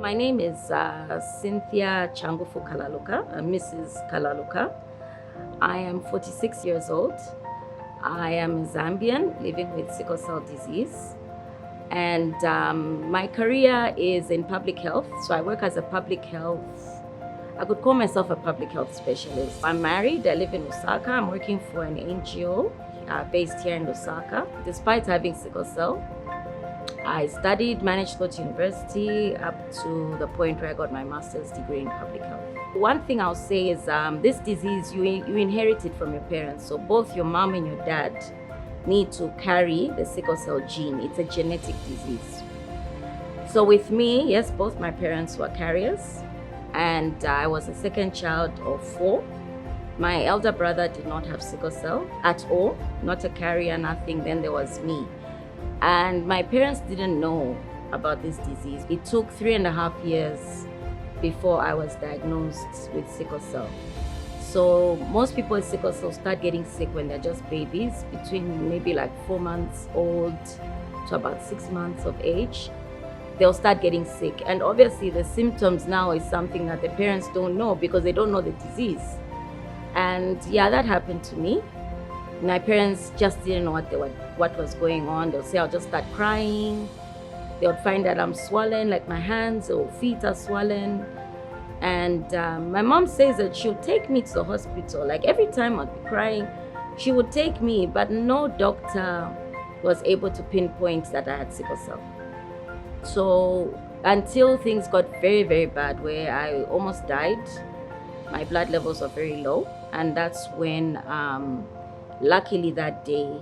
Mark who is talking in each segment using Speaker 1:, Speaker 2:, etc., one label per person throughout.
Speaker 1: My name is Cynthia Changufu Kalaluka, Mrs. Kalaluka. I am 46 years old. I am a Zambian living with sickle cell disease. And my career is in public health. So I work as a public health, I could call myself a public health specialist. I'm married, I live in Lusaka. I'm working for an NGO based here in Lusaka. Despite having sickle cell, I studied, managed to go to university up to the point where I got my master's degree in public health. One thing I'll say is this disease, you inherit it from your parents. So both your mom and your dad need to carry the sickle cell gene. It's a genetic disease. So with me, yes, both my parents were carriers, and I was a second child of 4. My elder brother did not have sickle cell at all, not a carrier, nothing. Then there was me. And my parents didn't know about this disease. It took 3.5 years before I was diagnosed with sickle cell. So most people with sickle cell start getting sick when they're just babies, between maybe like 4 months old to about 6 months of age. They'll start getting sick. And obviously the symptoms now is something that the parents don't know because they don't know the disease. And yeah, that happened to me. My parents just didn't know what was going on. They'll say I'll just start crying. They'll find that I'm swollen, like my hands or feet are swollen. And my mom says that she'll take me to the hospital. Like every time I'd be crying, she would take me, but no doctor was able to pinpoint that I had sickle cell. So until things got very, very bad, where I almost died, my blood levels were very low. And that's when, luckily that day,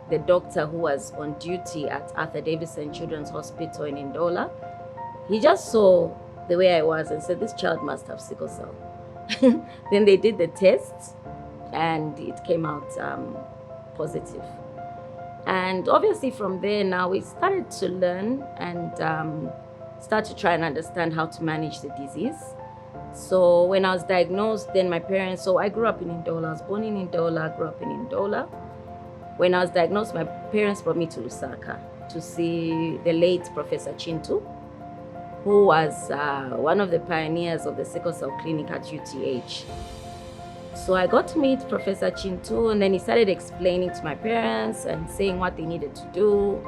Speaker 1: the doctor who was on duty at UTHs-Children's Hospital in Ndola, he just saw the way I was and said, this child must have sickle cell. Then they did the tests and it came out positive. And obviously from there now we started to learn and start to try and understand how to manage the disease. So when I was diagnosed, then my parents, so I grew up in Ndola, I was born in Ndola, grew up in Ndola. When I was diagnosed, my parents brought me to Lusaka to see the late Professor Chintu, who was one of the pioneers of the sickle cell clinic at UTH. So I got to meet Professor Chintu, and then he started explaining to my parents and saying what they needed to do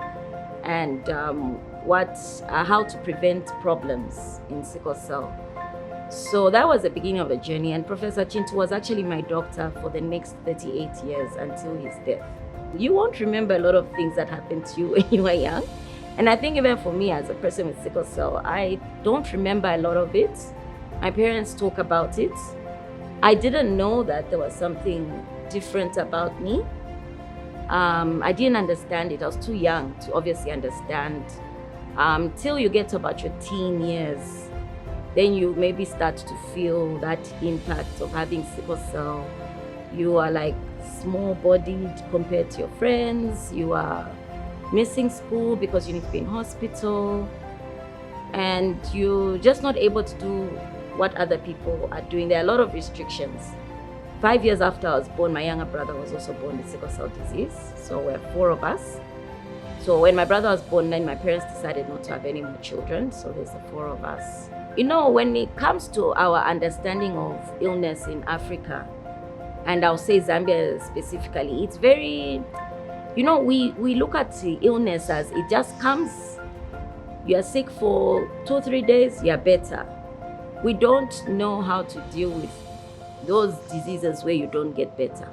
Speaker 1: and how to prevent problems in sickle cell. So that was the beginning of the journey, and Professor Chintu was actually my doctor for the next 38 years until his death. You won't remember a lot of things that happened to you when you were young. And I think even for me as a person with sickle cell, I don't remember a lot of it. My parents talk about it. I didn't know that there was something different about me. I didn't understand it. I was too young to obviously understand. Till you get to about your teen years, then you maybe start to feel that impact of having sickle cell. You are like small-bodied compared to your friends. You are missing school because you need to be in hospital. And you're just not able to do what other people are doing. There are a lot of restrictions. 5 years after I was born, my younger brother was also born with sickle cell disease. So we're 4 of us. So when my brother was born, then my parents decided not to have any more children. So there's the 4 of us. You know, when it comes to our understanding of illness in Africa, and I'll say Zambia specifically, it's very, you know, we look at the illness as it just comes, you are sick for 2 or 3 days, you're better. We don't know how to deal with those diseases where you don't get better.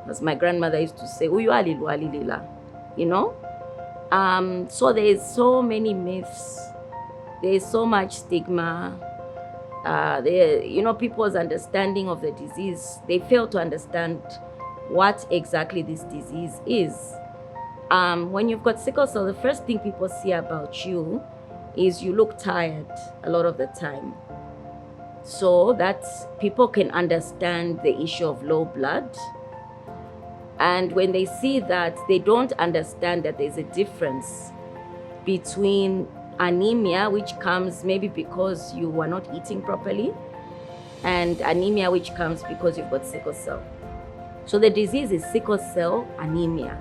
Speaker 1: As my grandmother used to say, you know? So there's so many myths. There's so much stigma. You know, people's understanding of the disease, they fail to understand what exactly this disease is. When you've got sickle cell, the first thing people see about you is you look tired a lot of the time. So that people can understand the issue of low blood. And when they see that, they don't understand that there's a difference between anemia, which comes maybe because you were not eating properly, and anemia which comes because you've got sickle cell. So the disease is sickle cell anemia,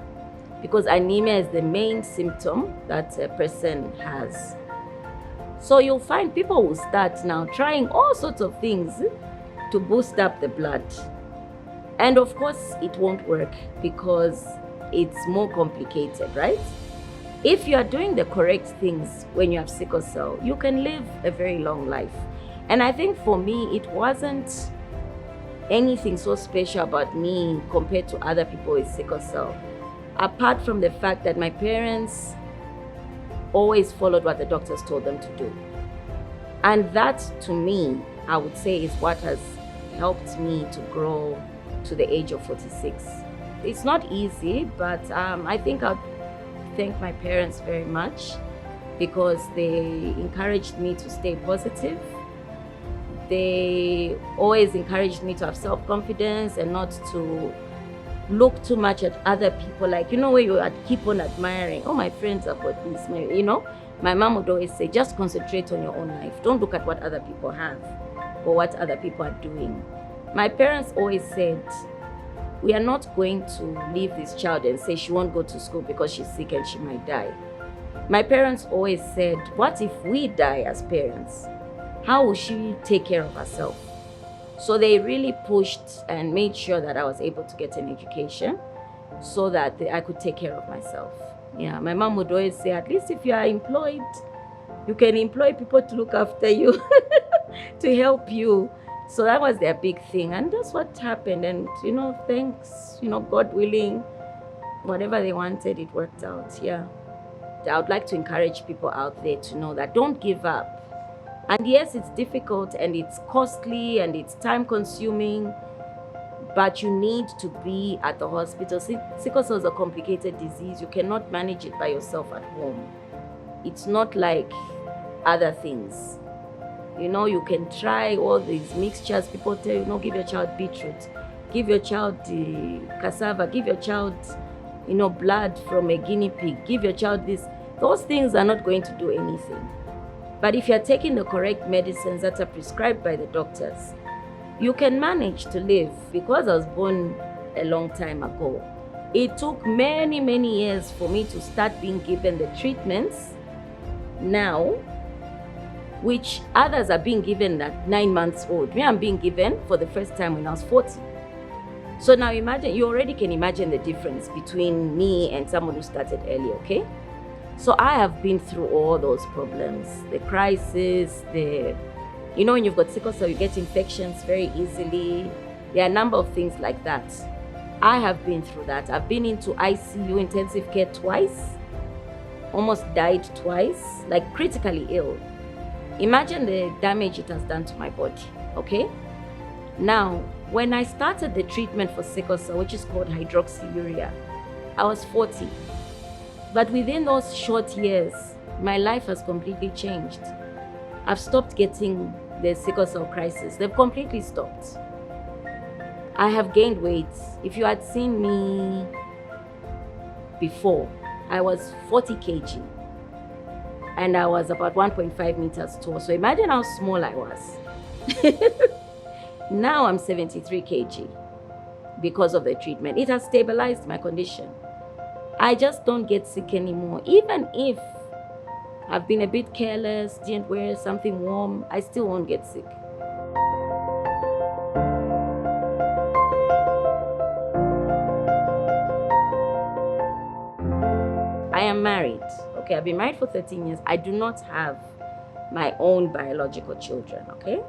Speaker 1: because anemia is the main symptom that a person has. So you'll find people will start now trying all sorts of things to boost up the blood. And of course, it won't work because it's more complicated, right? If you are doing the correct things when you have sickle cell, you can live a very long life. And I think for me, it wasn't anything so special about me compared to other people with sickle cell, apart from the fact that my parents always followed what the doctors told them to do. And that, to me, I would say is what has helped me to grow to the age of 46. It's not easy, but I think I'll thank my parents very much because they encouraged me to stay positive. They always encouraged me to have self-confidence and not to look too much at other people, like, where you keep on admiring, oh, my friends have got this, my mom would always say, just concentrate on your own life. Don't look at what other people have or what other people are doing. My parents always said, we are not going to leave this child and say she won't go to school because she's sick and she might die. My parents always said, what if we die as parents? How will she take care of herself? So they really pushed and made sure that I was able to get an education so that I could take care of myself. Yeah, my mom would always say, at least if you are employed, you can employ people to look after you, to help you. So that was their big thing. And that's what happened. And, thanks, God willing, whatever they wanted, it worked out. Yeah. I would like to encourage people out there to know that don't give up. And yes, it's difficult and it's costly and it's time consuming, but you need to be at the hospital. Sickle cell is a complicated disease. You cannot manage it by yourself at home. It's not like other things. You can try all these mixtures. People tell you, give your child beetroot, give your child cassava, give your child, blood from a guinea pig, give your child this. Those things are not going to do anything. But if you're taking the correct medicines that are prescribed by the doctors, you can manage to live. Because I was born a long time ago, it took many, many years for me to start being given the treatments now, which others are being given at 9 months old. Me, I'm being given for the first time when I was 40. So now imagine, you already can imagine the difference between me and someone who started early, okay? So I have been through all those problems, the crisis, when you've got sickle cell, you get infections very easily. There are a number of things like that. I have been through that. I've been into ICU, intensive care, twice, almost died twice, like critically ill. Imagine the damage it has done to my body, okay? Now, when I started the treatment for sickle cell, which is called hydroxyurea, I was 40. But within those short years, my life has completely changed. I've stopped getting the sickle cell crisis. They've completely stopped. I have gained weight. If you had seen me before, I was 40 kg. And I was about 1.5 meters tall. So imagine how small I was. Now I'm 73 kg because of the treatment. It has stabilized my condition. I just don't get sick anymore. Even if I've been a bit careless, didn't wear something warm, I still won't get sick. I am married. Okay, I've been married for 13 years. I do not have my own biological children, okay?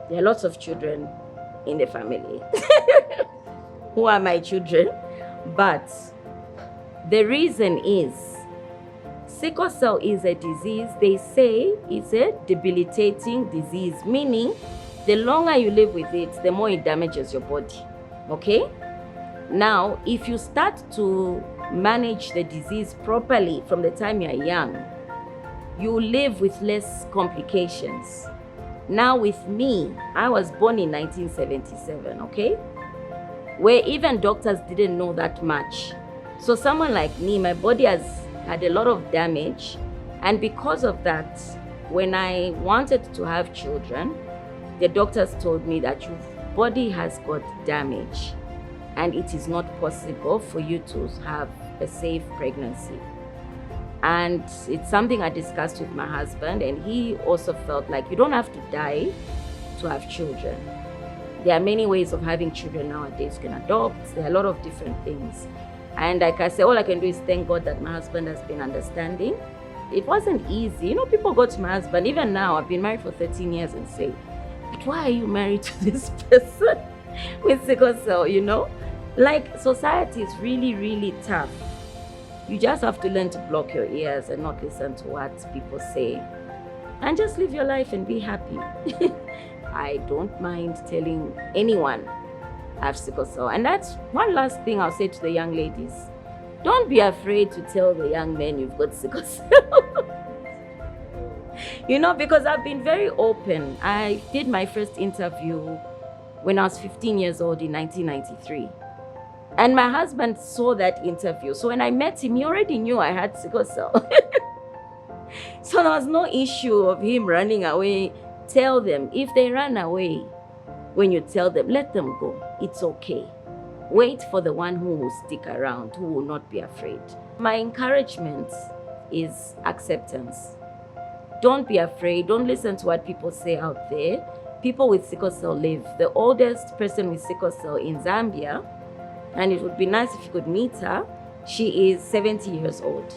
Speaker 1: There are lots of children in the family who are my children, but the reason is sickle cell is a disease, they say it's a debilitating disease, meaning the longer you live with it, the more it damages your body, okay? Now, if you start to manage the disease properly from the time you're young, you live with less complications. Now with me, I was born in 1977, okay? Where even doctors didn't know that much. So someone like me, my body has had a lot of damage. And because of that, when I wanted to have children, the doctors told me that your body has got damage and it is not possible for you to have a safe pregnancy. And it's something I discussed with my husband, and he also felt like you don't have to die to have children. There are many ways of having children nowadays. You can adopt, there are a lot of different things. And like I said, all I can do is thank God that my husband has been understanding. It wasn't easy. You know, people go to my husband, even now, I've been married for 13 years, and say, but why are you married to this person with sickle cell, you know? Like, society is really, really tough. You just have to learn to block your ears and not listen to what people say. And just live your life and be happy. I don't mind telling anyone I have sickle cell. And that's one last thing I'll say to the young ladies. Don't be afraid to tell the young men you've got sickle cell. You know, because I've been very open. I did my first interview when I was 15 years old in 1993. And my husband saw that interview. So when I met him, he already knew I had sickle cell. So there was no issue of him running away. Tell them, if they run away, when you tell them, let them go. It's okay. Wait for the one who will stick around, who will not be afraid. My encouragement is acceptance. Don't be afraid. Don't listen to what people say out there. People with sickle cell live. The oldest person with sickle cell in Zambia, and it would be nice if you could meet her, she is 70 years old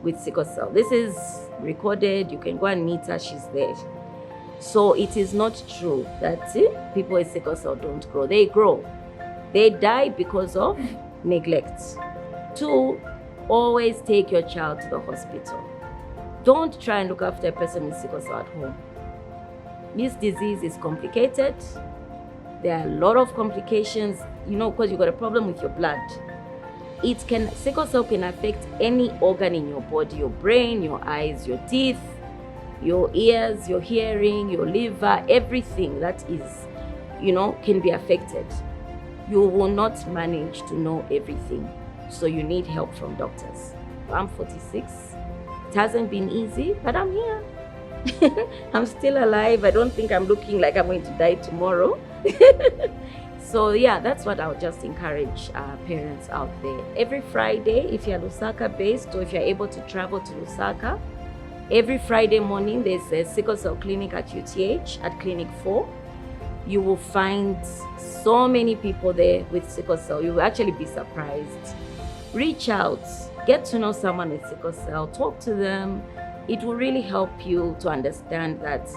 Speaker 1: with sickle cell. This is recorded. You can go and meet her. She's there. So it is not true that people with sickle cell don't grow. They grow. They die because of neglect. 2, always take your child to the hospital. Don't try and look after a person with sickle cell at home. This disease is complicated. There are a lot of complications, you know, because you've got a problem with your blood. Sickle cell can affect any organ in your body, your brain, your eyes, your teeth, your ears, your hearing, your liver, everything that is, you know, can be affected. You will not manage to know everything. So you need help from doctors. I'm 46. It hasn't been easy, but I'm here. I'm still alive. I don't think I'm looking like I'm going to die tomorrow. So yeah, that's what I would just encourage parents out there. Every Friday, if you're Lusaka based or if you're able to travel to Lusaka, every Friday morning there's a sickle cell clinic at UTH at Clinic 4. You will find so many people there with sickle cell. You will actually be surprised. Reach out, get to know someone with sickle cell, talk to them. It will really help you to understand that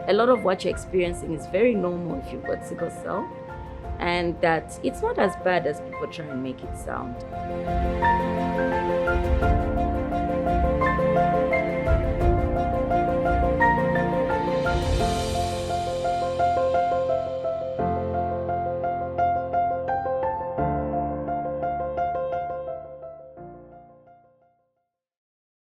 Speaker 1: a lot of what you're experiencing is very normal if you've got sickle cell, and that it's not as bad as people try and make it sound.